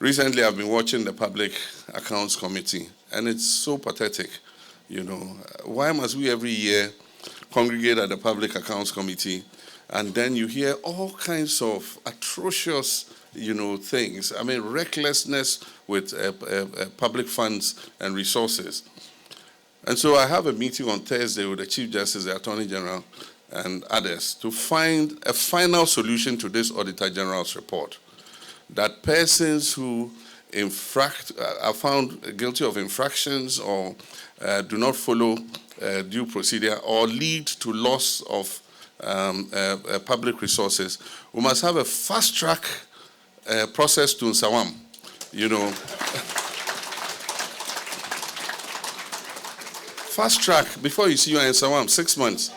Recently, I've been watching the Public Accounts Committee, and it's so pathetic. Why must we every year congregate at the Public Accounts Committee, and then you hear all kinds of atrocious, things. I mean, recklessness with public funds and resources. And so I have a meeting on Thursday with the Chief Justice, the Attorney-General, and others to find a final solution to this Auditor-General's report, that persons who are found guilty of infractions or do not follow due procedure or lead to loss of public resources, we must have a fast-track process to Nsawam, Fast track before you see you in Nsawam, 6 months.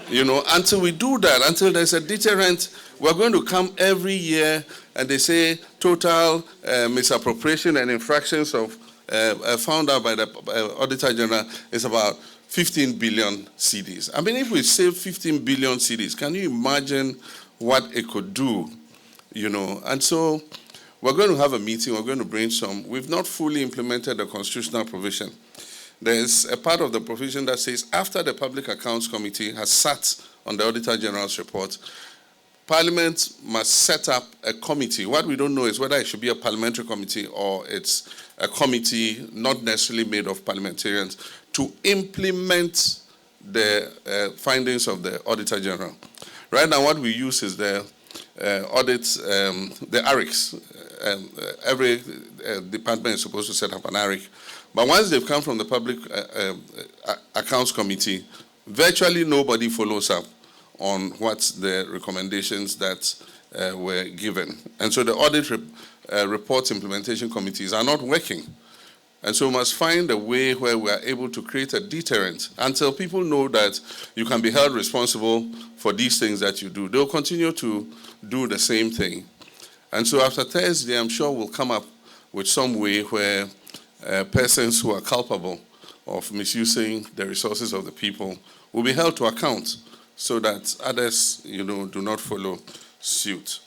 Until we do that, until there's a deterrent, we're going to come every year and they say total misappropriation and infractions of found out by the Auditor-General is about 15 billion cedis. I mean, if we save 15 billion cedis, can you imagine what it could do? And so we're going to have a meeting, we're going to brainstorm. We've not fully implemented the constitutional provision. There's a part of the provision that says after the Public Accounts Committee has sat on the Auditor-General's report, Parliament must set up a committee. What we don't know is whether it should be a parliamentary committee or it's a committee not necessarily made of parliamentarians to implement the findings of the Auditor-General. Right now what we use is the the ARICs. Every department is supposed to set up an ARIC. But once they've come from the Public Accounts Committee, virtually nobody follows up on what's the recommendations that were given. And so the Audit Reports Implementation Committees are not working. And so we must find a way where we are able to create a deterrent until people know that you can be held responsible for these things that you do. They'll continue to do the same thing. And so after Thursday, I'm sure we'll come up with some way where persons who are culpable of misusing the resources of the people will be held to account so that others, do not follow suit.